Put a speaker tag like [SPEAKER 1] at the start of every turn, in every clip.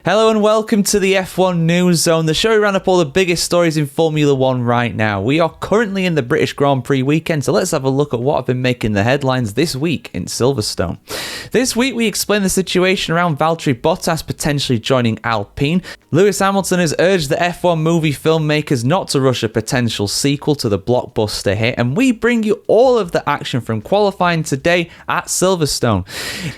[SPEAKER 1] Hello and welcome to the F1 News Zone, the show we round up all the biggest stories in Formula 1 right now. We are currently in the British Grand Prix weekend, so let's have a look at what have been making the headlines this week in Silverstone. This week we explain the situation around Valtteri Bottas potentially joining Alpine. Lewis Hamilton has urged the F1 movie filmmakers not to rush a potential sequel to the blockbuster hit, and we bring you all of the action from qualifying today at Silverstone.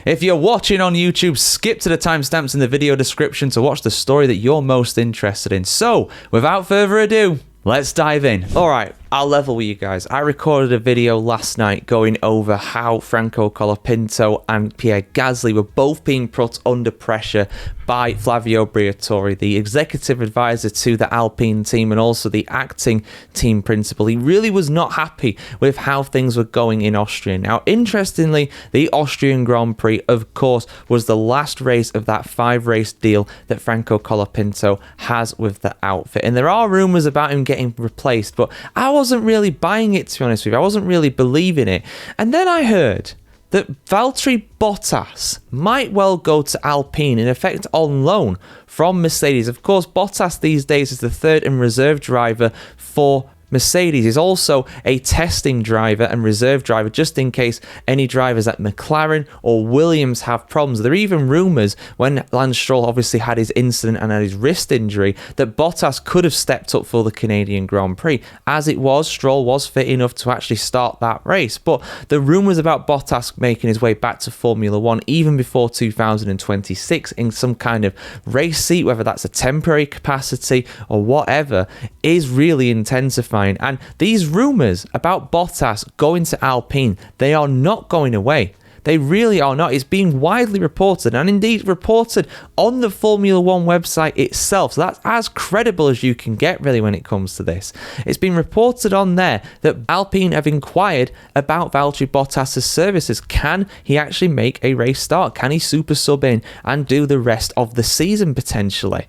[SPEAKER 1] If you're watching on YouTube, skip to the timestamps in the video description to watch the story that you're most interested in. So, without further ado, let's dive in. Alright, I'll level with you guys. I recorded a video last night going over how Franco, Colapinto and Pierre Gasly were both being put under pressure by Flavio Briatore, the executive advisor to the Alpine team and also the acting team principal. He really was not happy with how things were going in Austria. Now, interestingly, the Austrian Grand Prix, of course, was the last race of that 5-race deal that Franco Colapinto has with the outfit. And there are rumours about him getting replaced, but I wasn't really buying it, to be honest with you. I wasn't really believing it. And then I heard that Valtteri Bottas might well go to Alpine, in effect on loan from Mercedes. Of course, Bottas these days is the third and reserve driver for Mercedes. Is also a testing driver and reserve driver just in case any drivers at McLaren or Williams have problems. There are even rumours when Lance Stroll obviously had his incident and had his wrist injury that Bottas could have stepped up for the Canadian Grand Prix. As it was, Stroll was fit enough to actually start that race, but the rumours about Bottas making his way back to Formula 1 even before 2026 in some kind of race seat, whether that's a temporary capacity or whatever, is really intensifying. And these rumours about Bottas going to Alpine, they are not going away. They really are not. It's being widely reported and indeed reported on the Formula 1 website itself. So that's as credible as you can get really when it comes to this. It's been reported on there that Alpine have inquired about Valtteri Bottas' services. Can he actually make a race start? Can he super sub in and do the rest of the season potentially?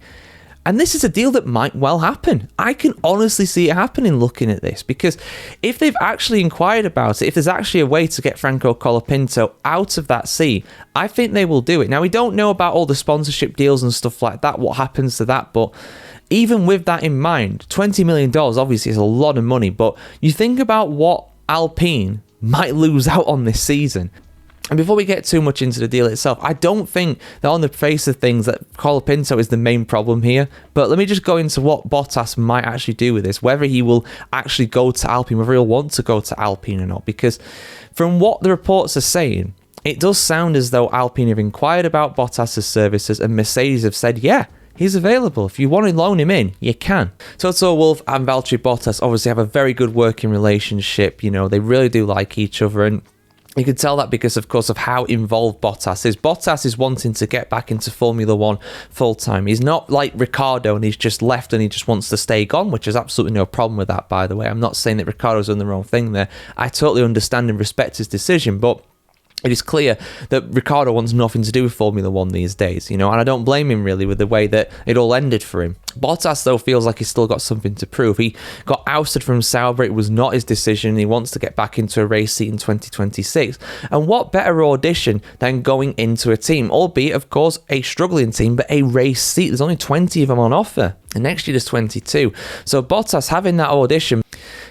[SPEAKER 1] And this is a deal that might well happen. I can honestly see it happening looking at this, because if they've actually inquired about it, if there's actually a way to get Franco Colapinto out of that seat, I think they will do it. Now, we don't know about all the sponsorship deals and stuff like that, what happens to that, but even with that in mind, $20 million obviously is a lot of money, but you think about what Alpine might lose out on this season. And before we get too much into the deal itself, I don't think that on the face of things that Colapinto is the main problem here. But let me just go into what Bottas might actually do with this, whether he will actually go to Alpine, whether he'll want to go to Alpine or not. Because from what the reports are saying, it does sound as though Alpine have inquired about Bottas' services and Mercedes have said, yeah, he's available. If you want to loan him in, you can. Toto Wolff and Valtteri Bottas obviously have a very good working relationship. You know, they really do like each other, and you can tell that because, of course, of how involved Bottas is. Bottas is wanting to get back into Formula 1 full-time. He's not like Ricciardo and he's just left and he just wants to stay gone, which is absolutely no problem with that, by the way. I'm not saying that Ricciardo's done the wrong thing there. I totally understand and respect his decision, but it is clear that Ricciardo wants nothing to do with Formula 1 these days, you know, and I don't blame him really with the way that it all ended for him. Bottas, though, feels like he's still got something to prove. He got ousted from Sauber. It was not his decision. He wants to get back into a race seat in 2026. And what better audition than going into a team, albeit, of course, a struggling team, but a race seat. There's only 20 of them on offer. And next year there's 22. So Bottas having that audition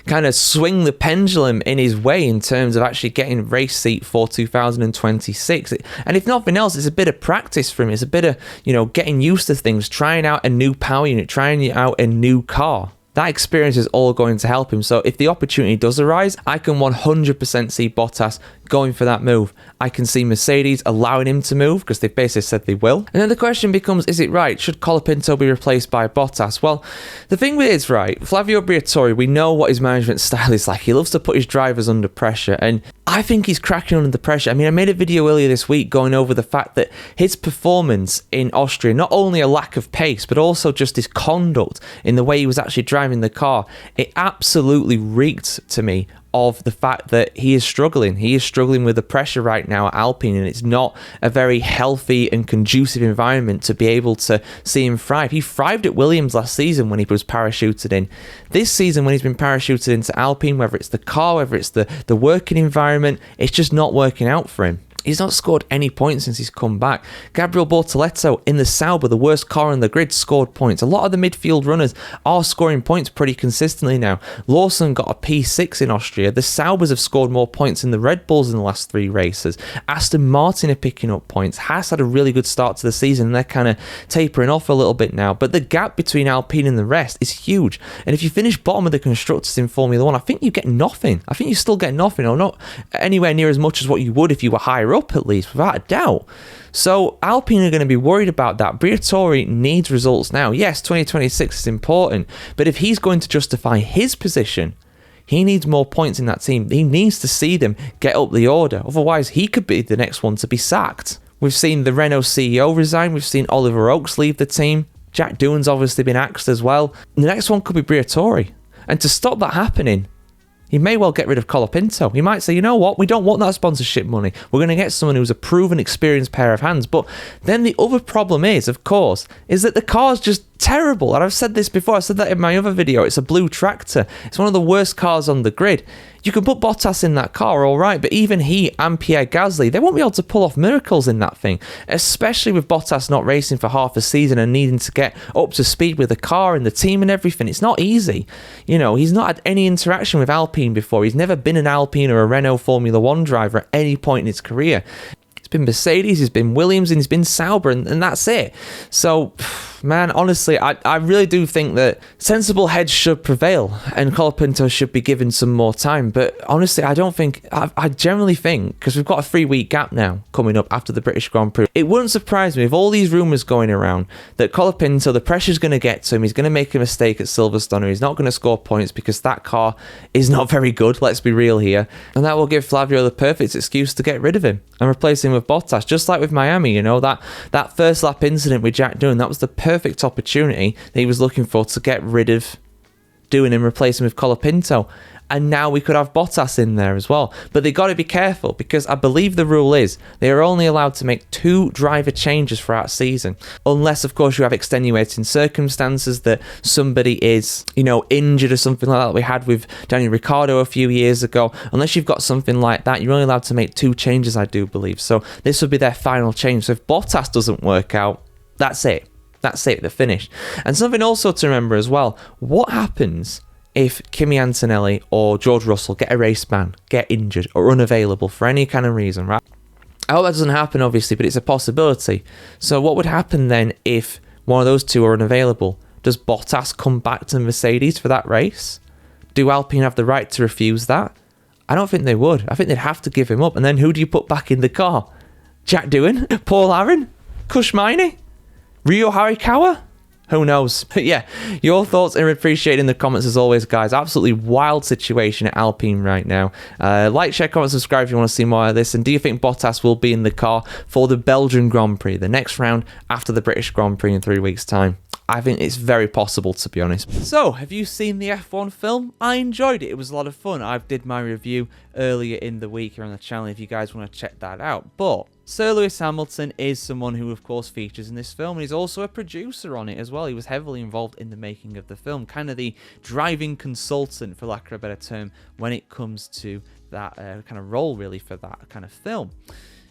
[SPEAKER 1] kind of swing the pendulum in his way in terms of actually getting race seat for 2026. And if nothing else, it's a bit of practice for him. It's a bit of, you know, getting used to things, trying out a new power unit, trying out a new car. That experience is all going to help him. So if the opportunity does arise, I can 100% see Bottas going for that move. I can see Mercedes allowing him to move because they've basically said they will. And then the question becomes, is it right? Should Colapinto be replaced by Bottas? Well, the thing is, right, Flavio Briatore, we know what his management style is like. He loves to put his drivers under pressure, and I think he's cracking under the pressure. I mean, I made a video earlier this week going over the fact that his performance in Austria, not only a lack of pace, but also just his conduct in the way he was actually driving the car, it absolutely reeked to me of the fact that he is struggling. He is struggling with the pressure right now at Alpine, and it's not a very healthy and conducive environment to be able to see him thrive. He thrived at Williams last season when he was parachuted in. This season, when he's been parachuted into Alpine, whether it's the car, whether it's the working environment, it's just not working out for him. He's not scored any points since he's come back. Gabriel Bortoleto in the Sauber, the worst car on the grid, scored points. A lot of the midfield runners are scoring points pretty consistently now. Lawson got a P6 in Austria. The Saubers have scored more points than the Red Bulls in the last 3 races. Aston Martin are picking up points. Haas had a really good start to the season and they're kind of tapering off a little bit now. But the gap between Alpine and the rest is huge. And if you finish bottom of the constructors in Formula 1, I think you get nothing. I think you still get nothing, or not anywhere near as much as what you would if you were higher up, at least, without a doubt. So Alpine are going to be worried about that. Briatore needs results now. Yes, 2026 is important, but if he's going to justify his position, he needs more points in that team. He needs to see them get up the order. Otherwise, he could be the next one to be sacked. We've seen the Renault CEO resign. We've seen Oliver Oakes leave the team. Jack Doohan's obviously been axed as well. The next one could be Briatore. And to stop that happening, he may well get rid of Colapinto. He might say, you know what, we don't want that sponsorship money. We're going to get someone who's a proven, experienced pair of hands. But then the other problem is, of course, is that the car's just terrible. And I've said this before. I said that in my other video. It's a blue tractor. It's one of the worst cars on the grid. You can put Bottas in that car, all right, but even he and Pierre Gasly, they won't be able to pull off miracles in that thing, especially with Bottas not racing for half a season and needing to get up to speed with the car and the team and everything. It's not easy. You know, he's not had any interaction with Alpine before. He's never been an Alpine or a Renault Formula 1 driver at any point in his career. He's been Mercedes, he's been Williams, and he's been Sauber, and that's it. So, man, honestly, I really do think that sensible heads should prevail and Colapinto should be given some more time. But honestly, I generally think, because we've got a 3-week gap now coming up after the British Grand Prix, it wouldn't surprise me if all these rumours going around that Colapinto, the pressure's going to get to him, he's going to make a mistake at Silverstone, or he's not going to score points because that car is not very good, let's be real here. And that will give Flavio the perfect excuse to get rid of him and replace him with Bottas, just like with Miami. You know, that first lap incident with Jack Doohan, that was the perfect opportunity that he was looking for to get rid of Doohan and replace him with Colapinto. And now we could have Bottas in there as well. But they got to be careful, because I believe the rule is they are only allowed to make 2 driver changes throughout a season. Unless, of course, you have extenuating circumstances that somebody is, you know, injured or something like that we had with Daniel Ricciardo a few years ago. Unless you've got something like that, you're only allowed to make 2 changes, I do believe. So this would be their final change. So if Bottas doesn't work out, that's it. That's it, they're finished. And something also to remember as well, what happens if Kimi Antonelli or George Russell get a race ban, get injured or unavailable for any kind of reason, right? I hope that doesn't happen, obviously, but it's a possibility. So what would happen then if one of those two are unavailable? Does Bottas come back to Mercedes for that race? Do Alpine have the right to refuse that? I don't think they would. I think they'd have to give him up. And then who do you put back in the car? Jack Doohan? Paul Aaron? Kush Maini? Ryo Harikawa? Who knows? But yeah, your thoughts are appreciated in the comments as always, guys. Absolutely wild situation at Alpine right now. Like, share, comment, subscribe if you want to see more of this. And do you think Bottas will be in the car for the Belgian Grand Prix, the next round after the British Grand Prix in 3 weeks' time? I think it's very possible, to be honest. So, have you seen the F1 film? I enjoyed it. It was a lot of fun. I did my review earlier in the week here on the channel if you guys want to check that out. But Sir Lewis Hamilton is someone who, of course, features in this film, and he's also a producer on it as well. He was heavily involved in the making of the film, kind of the driving consultant, for lack of a better term, when it comes to that kind of role, really, for that kind of film.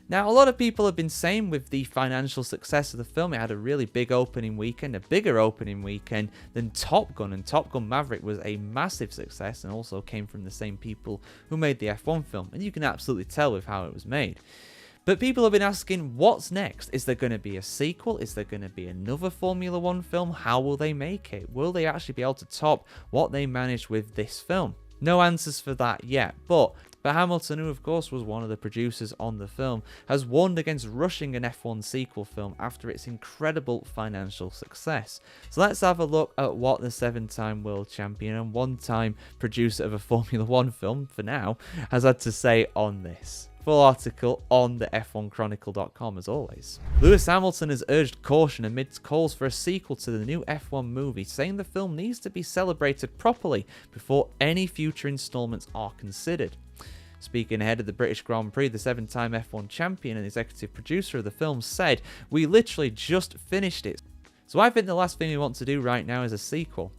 [SPEAKER 1] Now, a lot of people have been saying with the financial success of the film, it had a really big opening weekend, a bigger opening weekend than Top Gun, and Top Gun Maverick was a massive success and also came from the same people who made the F1 film, and you can absolutely tell with how it was made. But people have been asking, what's next? Is there going to be a sequel? Is there going to be another Formula 1 film? How will they make it? Will they actually be able to top what they managed with this film? No answers for that yet, but Hamilton, who of course was one of the producers on the film, has warned against rushing an F1 sequel film after its incredible financial success. So let's have a look at what the 7-time world champion and 1-time producer of a Formula 1 film, for now, has had to say on this. Full article on the F1chronicle.com as always. Lewis Hamilton has urged caution amidst calls for a sequel to the new F1 movie, saying the film needs to be celebrated properly before any future installments are considered. Speaking ahead of the British Grand Prix, the 7-time F1 champion and executive producer of the film said, "We literally just finished it. So I think the last thing we want to do right now is a sequel.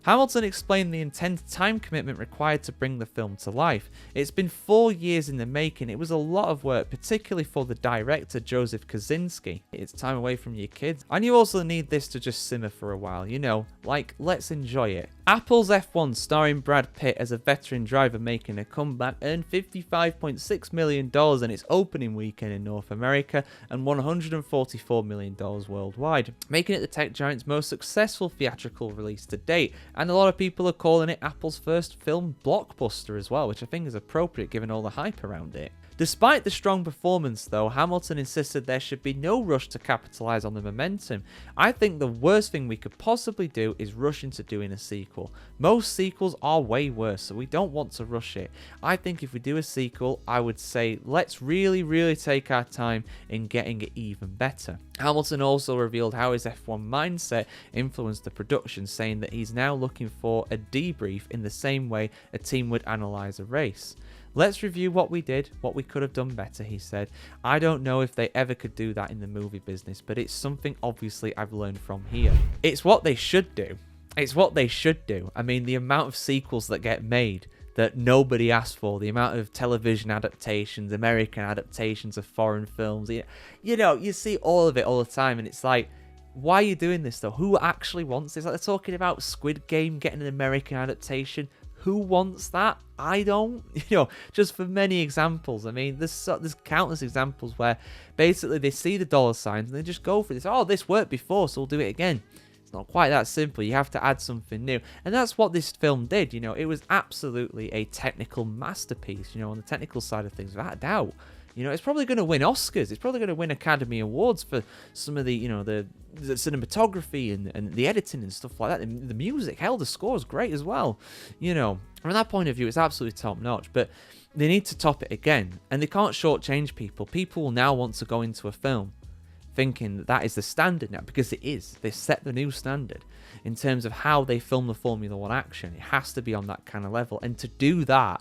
[SPEAKER 1] Hamilton explained the intense time commitment required to bring the film to life. It's been 4 years in the making. It was a lot of work, particularly for the director, Joseph Kosinski. It's time away from your kids. And you also need this to just simmer for a while, you know, like, let's enjoy it. Apple's F1, starring Brad Pitt as a veteran driver making a comeback, earned $55.6 million in its opening weekend in North America and $144 million worldwide, making it the tech giant's most successful theatrical release to date. And a lot of people are calling it Apple's first film blockbuster as well, which I think is appropriate given all the hype around it. Despite the strong performance though, Hamilton insisted there should be no rush to capitalise on the momentum. I think the worst thing we could possibly do is rush into doing a sequel. Most sequels are way worse, so we don't want to rush it. I think if we do a sequel, I would say let's really take our time in getting it even better. Hamilton also revealed how his F1 mindset influenced the production, saying that he's now looking for a debrief in the same way a team would analyse a race. Let's review what we did, what we could have done better, he said. I don't know if they ever could do that in the movie business, but it's something obviously I've learned from here. It's what they should do. It's what they should do. I mean, the amount of sequels that get made that nobody asked for, the amount of television adaptations, American adaptations of foreign films, you know, you see all of it all the time, and it's like, why are you doing this though? Who actually wants this? Like, they're talking about Squid Game getting an American adaptation. Who wants that? I don't. You know, just for many examples. I mean, there's countless examples where basically they see the dollar signs and they just go for this. Oh, this worked before, so we'll do it again. It's not quite that simple. You have to add something new. And that's what this film did. You know, it was absolutely a technical masterpiece, you know, on the technical side of things, without a doubt. You know, it's probably going to win Oscars. It's probably going to win Academy Awards for some of the, you know, the cinematography and the editing and stuff like that. And the music, hell, the score is great as well. You know, from that point of view, it's absolutely top notch. But they need to top it again. And they can't shortchange people. People will now want to go into a film thinking that is the standard now, because it is. They set the new standard in terms of how they film the Formula One action. It has to be on that kind of level. And to do that,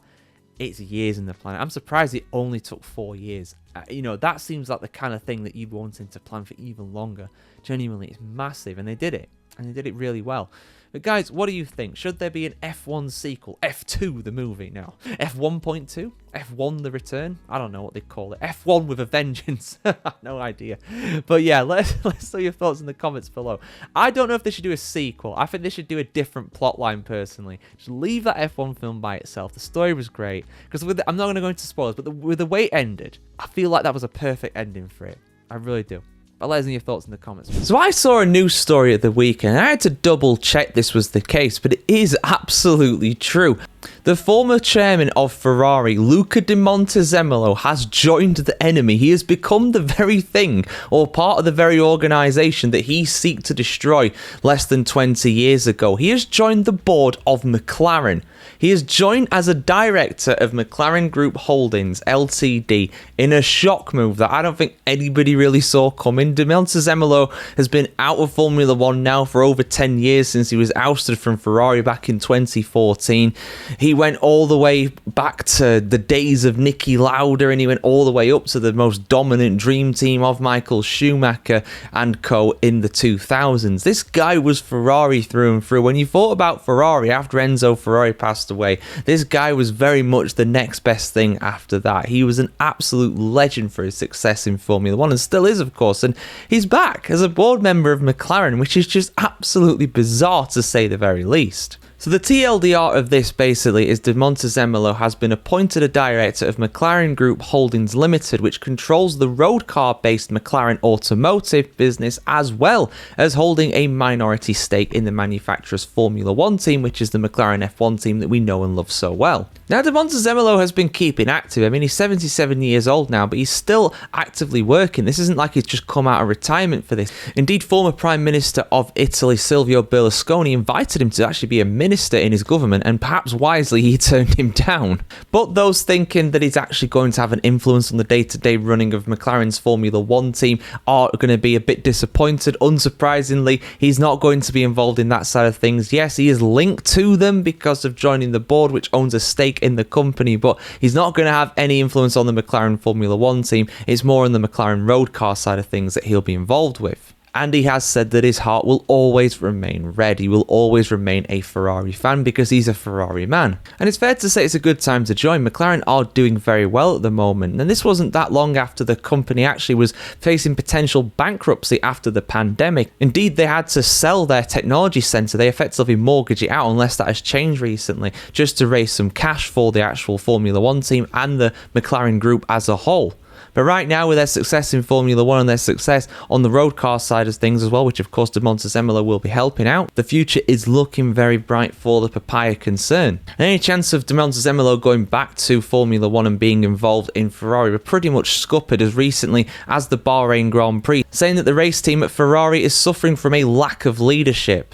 [SPEAKER 1] it's years in the plan. I'm surprised it only took 4 years. You know, that seems like the kind of thing that you'd wanted to plan for even longer. Genuinely, it's massive, and they did it. And they did it really well. But guys, what do you think? Should there be an F1 sequel? F2, the movie now. F1.2? F1, the return? I don't know what they call it. F1 with a vengeance. No idea. But yeah, let's know your thoughts in the comments below. I don't know if they should do a sequel. I think they should do a different plotline, personally. Just leave that F1 film by itself. The story was great. Because I'm not going to go into spoilers, but with the way it ended, I feel like that was a perfect ending for it. I really do. But let us know your thoughts in the comments. So I saw a news story at the weekend. I had to double check this was the case, but it is absolutely true. The former chairman of Ferrari, Luca di Montezemolo, has joined the enemy. He has become the very thing, or part of the very organisation that he sought to destroy less than 20 years ago. He has joined the board of McLaren. He has joined as a director of McLaren Group Holdings, Ltd, in a shock move that I don't think anybody really saw coming. Di Montezemolo has been out of Formula One now for over 10 years, since he was ousted from Ferrari back in 2014. He went all the way back to the days of Niki Lauda, and he went all the way up to the most dominant dream team of Michael Schumacher and co in the 2000s. This guy was Ferrari through and through. When you thought about Ferrari after Enzo Ferrari passed away, this guy was very much the next best thing after that. He was an absolute legend for his success in Formula One, and still is, of course, and he's back as a board member of McLaren, which is just absolutely bizarre to say the very least. So the TLDR of this basically is Di Montezemolo has been appointed a director of McLaren Group Holdings Limited, which controls the road car-based McLaren automotive business, as well as holding a minority stake in the manufacturer's Formula One team, which is the McLaren F1 team that we know and love so well. Now, Di Montezemolo has been keeping active. I mean, he's 77 years old now, but he's still actively working. This isn't like he's just come out of retirement for this. Indeed, former Prime Minister of Italy, Silvio Berlusconi, invited him to actually be a minister in his government, and perhaps wisely he turned him down. But those thinking that he's actually going to have an influence on the day-to-day running of McLaren's Formula One team are going to be a bit disappointed. Unsurprisingly, he's not going to be involved in that side of things. Yes, he is linked to them because of joining the board, which owns a stake in the company, but he's not going to have any influence on the McLaren Formula One team. It's more on the McLaren road car side of things that he'll be involved with. And he has said that his heart will always remain red. He will always remain a Ferrari fan because he's a Ferrari man. And it's fair to say it's a good time to join. McLaren are doing very well at the moment. And this wasn't that long after the company actually was facing potential bankruptcy after the pandemic. Indeed, they had to sell their technology centre. They effectively mortgage it out, unless that has changed recently, just to raise some cash for the actual Formula One team and the McLaren group as a whole. But right now, with their success in Formula 1 and their success on the road car side of things as well, which of course the Montezemolo will be helping out, the future is looking very bright for the Papaya concern. And any chance of de Montezemolo going back to Formula 1 and being involved in Ferrari were pretty much scuppered as recently as the Bahrain Grand Prix, saying that the race team at Ferrari is suffering from a lack of leadership.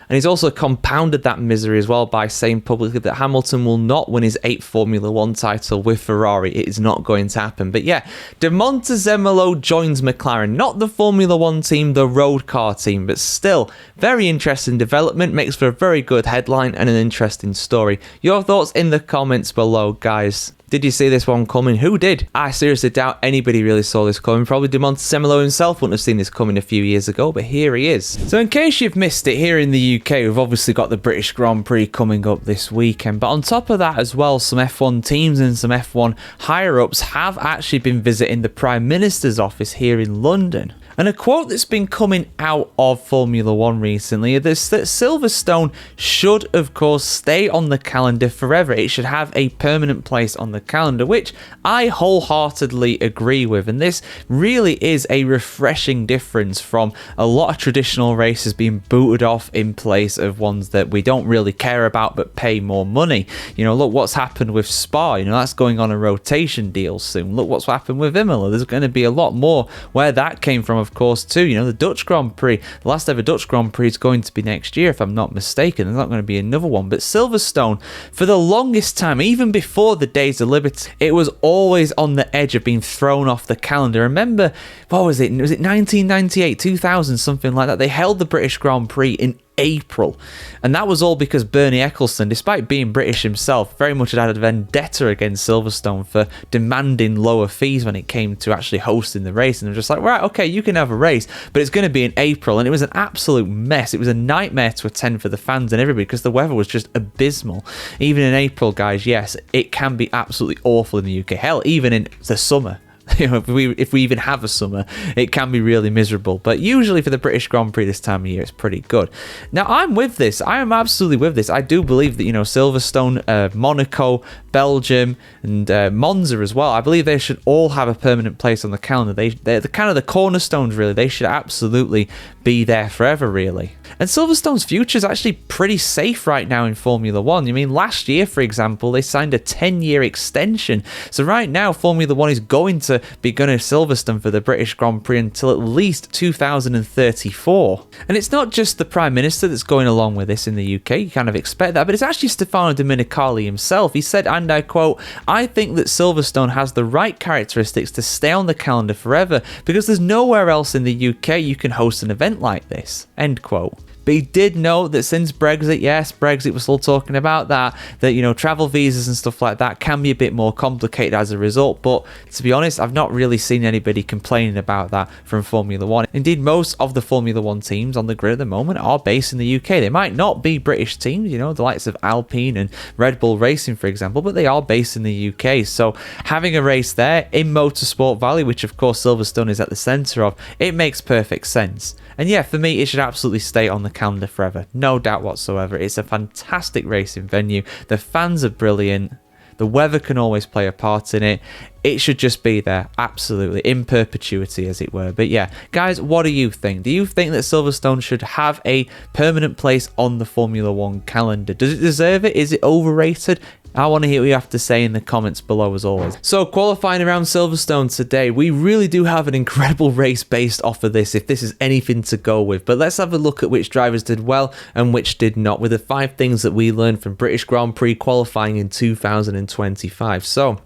[SPEAKER 1] And he's also compounded that misery as well by saying publicly that Hamilton will not win his 8th Formula 1 title with Ferrari. It is not going to happen. But yeah, de Montezemolo joins McLaren. Not the Formula 1 team, the road car team, but still, very interesting development. Makes for a very good headline and an interesting story. Your thoughts in the comments below, guys. Did you see this one coming? Who did? I seriously doubt anybody really saw this coming. Probably de Montezemolo himself wouldn't have seen this coming a few years ago, but here he is. So in case you've missed it, here in the UK, we've obviously got the British Grand Prix coming up this weekend. But on top of that as well, some F1 teams and some F1 higher-ups have actually been visiting the Prime Minister's office here in London. And a quote that's been coming out of Formula 1 recently is that Silverstone should, of course, stay on the calendar forever. It should have a permanent place on the calendar, which I wholeheartedly agree with. And this really is a refreshing difference from a lot of traditional races being booted off in place of ones that we don't really care about but pay more money. You know, look what's happened with Spa. You know, that's going on a rotation deal soon. Look what's happened with Imola. There's going to be a lot more where that came from, of course, too. You know, the Dutch Grand Prix, the last ever Dutch Grand Prix is going to be next year, if I'm not mistaken. There's not going to be another one. But Silverstone, for the longest time, even before the Days of Liberty, it was always on the edge of being thrown off the calendar. Remember, what was it? Was it 1998, 2000, something like that? They held the British Grand Prix in April, and that was all because Bernie Ecclestone, despite being British himself, very much had a vendetta against Silverstone for demanding lower fees when it came to actually hosting the race. And they're just like, right, okay, you can have a race, but it's going to be in April. And it was an absolute mess. It was a nightmare to attend for the fans and everybody because the weather was just abysmal. Even in April, guys, yes, it can be absolutely awful in the UK. Hell, even in the summer. You know, if we even have a summer, it can be really miserable. But usually for the British Grand Prix this time of year, it's pretty good. Now, I'm with this. I am absolutely with this. I do believe that, you know, Silverstone, Monaco, Belgium, and Monza as well, I believe they should all have a permanent place on the calendar. They're the kind of the cornerstones, really. They should absolutely be there forever, really. And Silverstone's future is actually pretty safe right now in Formula 1. I mean, last year, for example, they signed a 10-year extension. So right now, Formula 1 is going to be going to Silverstone for the British Grand Prix until at least 2034. And it's not just the Prime Minister that's going along with this in the UK. You kind of expect that, but it's actually Stefano Domenicali himself. He said, and I quote, "I think that Silverstone has the right characteristics to stay on the calendar forever because there's nowhere else in the UK you can host an event like this." End quote. But he did note that since Brexit, yes, Brexit, we're still talking about that, you know, travel visas and stuff like that can be a bit more complicated as a result. But to be honest, I've not really seen anybody complaining about that from Formula 1. Indeed, most of the Formula 1 teams on the grid at the moment are based in the UK. They might not be British teams, you know, the likes of Alpine and Red Bull Racing, for example, but they are based in the UK. So having a race there in Motorsport Valley, which of course Silverstone is at the centre of, it makes perfect sense. And yeah, for me, it should absolutely stay on the calendar forever. No doubt whatsoever. It's a fantastic racing venue. The fans are brilliant. The weather can always play a part in it. It should just be there, absolutely, in perpetuity, as it were. But yeah, guys, what do you think? Do you think that Silverstone should have a permanent place on the Formula 1 calendar? Does it deserve it? Is it overrated? I want to hear what you have to say in the comments below, as always. So, qualifying around Silverstone today, we really do have an incredible race based off of this, if this is anything to go with. But let's have a look at which drivers did well and which did not, with the 5 things that we learned from British Grand Prix qualifying in 2025. So,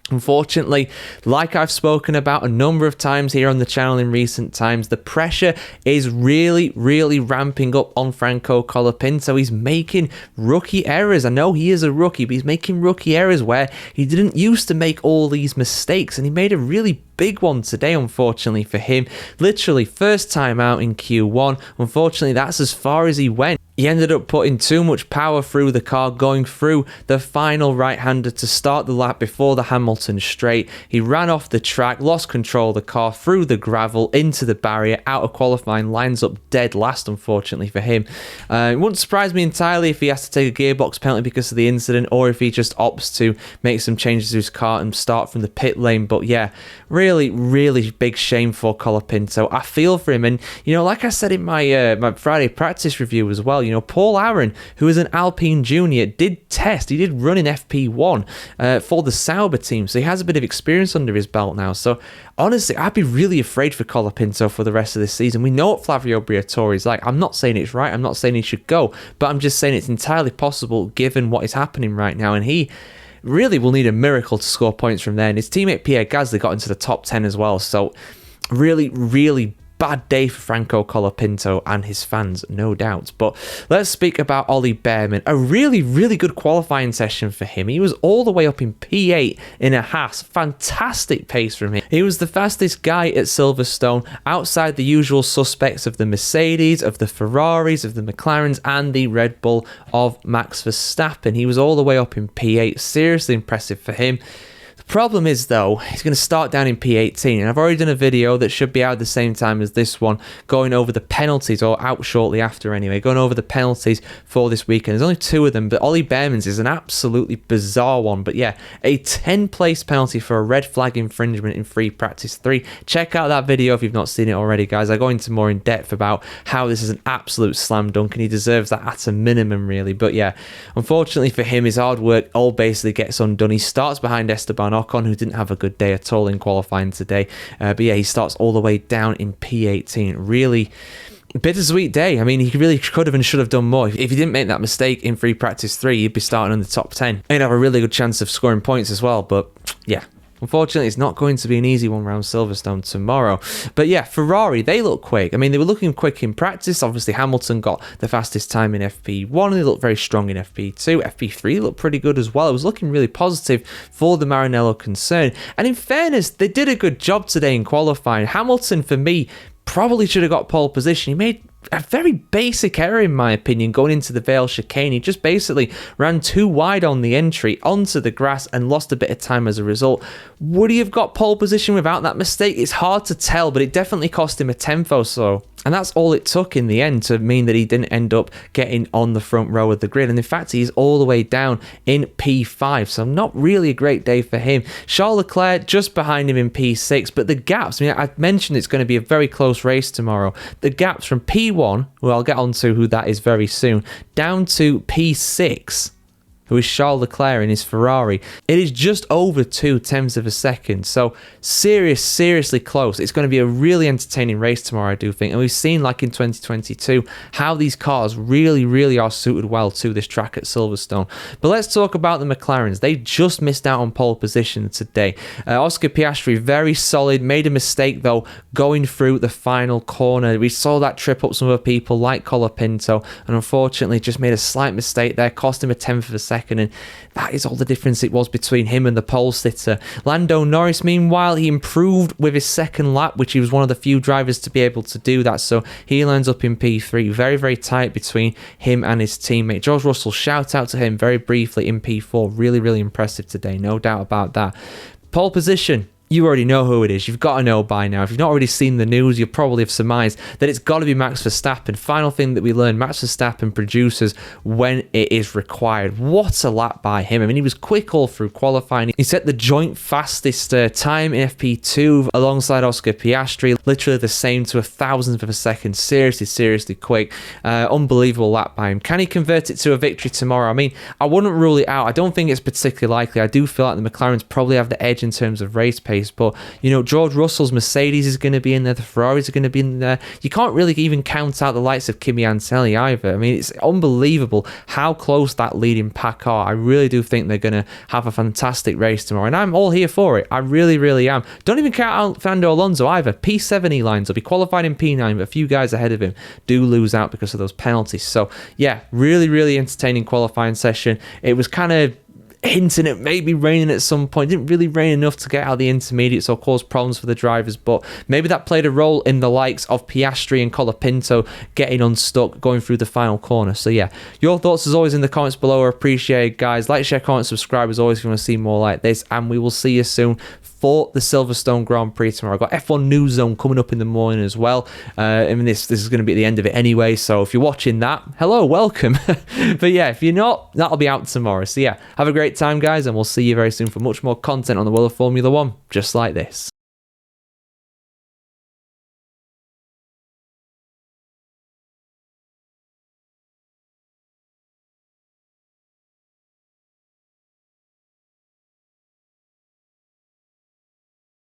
[SPEAKER 1] Unfortunately, like I've spoken about a number of times here on the channel in recent times, the pressure is really ramping up on Franco Colapinto. He's making rookie errors. I know he is a rookie, but he's making rookie errors where he didn't used to make all these mistakes, and he made a really big one today, unfortunately for him. Literally first time out in Q1. Unfortunately, that's as far as he went. He ended up putting too much power through the car, going through the final right-hander to start the lap before the Hamilton straight. He ran off the track, lost control of the car, through the gravel, into the barrier, out of qualifying, lines up dead last, unfortunately for him. It wouldn't surprise me entirely if he has to take a gearbox penalty because of the incident, or if he just opts to make some changes to his car and start from the pit lane. But yeah, really big shame for Colapinto. I feel for him, and like I said in my my Friday practice review as well, Paul Aaron, who is an Alpine junior, did test. He did run in FP1 for the Sauber team, so he has a bit of experience under his belt now. So honestly, I'd be really afraid for Colapinto for the rest of this season. We know what Flavio Briatore is like. I'm not saying it's right. I'm not saying he should go, but I'm just saying it's entirely possible given what is happening right now, and he really will need a miracle to score points from there. And his teammate Pierre Gasly got into the top 10 as well. So really bad day for Franco Colapinto and his fans, no doubt. But let's speak about Ollie Bearman. A really good qualifying session for him. He was all the way up in P8 in a Haas. Fantastic pace from him. He was the fastest guy at Silverstone, outside the usual suspects of the Mercedes, of the Ferraris, of the McLarens, and the Red Bull of Max Verstappen. He was all the way up in P8. Seriously impressive for him. Problem is, though, he's going to start down in P18, and I've already done a video that should be out at the same time as this one, going over the penalties, or out shortly after anyway, going over the penalties for this weekend. There's only 2 of them, but Ollie Bearman's is an absolutely bizarre one. But yeah, a 10-place penalty for a red flag infringement in free practice 3. Check out that video if you've not seen it already, guys. I go into more in depth about how this is an absolute slam dunk, and he deserves that at a minimum, really. But yeah, unfortunately for him, his hard work all basically gets undone. He starts behind Esteban Ocon, who didn't have a good day at all in qualifying today. But yeah, he starts all the way down in P18. Really bittersweet day. I mean, he really could have and should have done more. If he didn't make that mistake in free practice 3, he'd be starting in the top 10. He'd have a really good chance of scoring points as well. But yeah, unfortunately, it's not going to be an easy one around Silverstone tomorrow. But yeah, Ferrari, they look quick. I mean, they were looking quick in practice. Obviously, Hamilton got the fastest time in FP1, and they looked very strong in FP2. FP3 looked pretty good as well. It was looking really positive for the Maranello concern. And in fairness, they did a good job today in qualifying. Hamilton, for me, probably should have got pole position. He made a very basic error, in my opinion, going into the Vale chicane. He just basically ran too wide on the entry onto the grass and lost a bit of time as a result. Would he have got pole position without that mistake? It's hard to tell, but it definitely cost him a tenth or so. And that's all it took in the end to mean that he didn't end up getting on the front row of the grid. And in fact, he's all the way down in P5. So not really a great day for him. Charles Leclerc just behind him in P6. But the gaps, I mean, I mentioned it's going to be a very close race tomorrow. The gaps from P1, well, I'll get on to who that is very soon, down to P6, who is Charles Leclerc in his Ferrari. It is just over 0.2 of a second. So seriously close. It's going to be a really entertaining race tomorrow, I do think. And we've seen, like in 2022, how these cars really are suited well to this track at Silverstone. But let's talk about the McLarens. They just missed out on pole position today. Oscar Piastri, very solid. Made a mistake, though, going through the final corner. We saw that trip up some other people like Colapinto, and unfortunately just made a slight mistake there. Cost him a tenth of a second. And that is all the difference it was between him and the pole sitter. Lando Norris, meanwhile, he improved with his second lap, which he was one of the few drivers to be able to do that. So he lands up in P3. Very tight between him and his teammate. George Russell, shout out to him very briefly in P4. Really impressive today. No doubt about that. Pole position. You already know who it is. You've got to know by now. If you've not already seen the news, you'll probably have surmised that it's got to be Max Verstappen. Final thing that we learned, Max Verstappen produces when it is required. What a lap by him. I mean, he was quick all through qualifying. He set the joint fastest time in FP2 alongside Oscar Piastri. Literally the same to a thousandth of a second. Seriously quick. Unbelievable lap by him. Can he convert it to a victory tomorrow? I mean, I wouldn't rule it out. I don't think it's particularly likely. I do feel like the McLarens probably have the edge in terms of race pace. pace. But, you know, George Russell's Mercedes is going to be in there. The Ferraris are going to be in there. You can't really even count out the likes of Kimi Antonelli either. I mean, it's unbelievable how close that leading pack are. I really do think they're going to have a fantastic race tomorrow, and I'm all here for it. I really, really am. Don't even count out Fernando Alonso either. P7 he lines up. He qualified in P9, but a few guys ahead of him do lose out because of those penalties. So, yeah, really, really entertaining qualifying session. It was kind of hinting at maybe raining at some point. Didn't really rain enough to get out of the intermediates or cause problems for the drivers, but maybe that played a role in the likes of Piastri and Colapinto getting unstuck going through the final corner. So yeah, your thoughts as always in the comments below are appreciated, guys. Like, share, comment, subscribe as always if you want to see more like this, and we will see you soon for the Silverstone Grand Prix tomorrow. I've got F1 News Zone coming up in the morning as well. I mean, this is going to be the end of it anyway, so if you're watching that, hello, welcome. But yeah, if you're not, that'll be out tomorrow. So yeah, have a great time, guys, and we'll see you very soon for much more content on the world of Formula 1, just like this.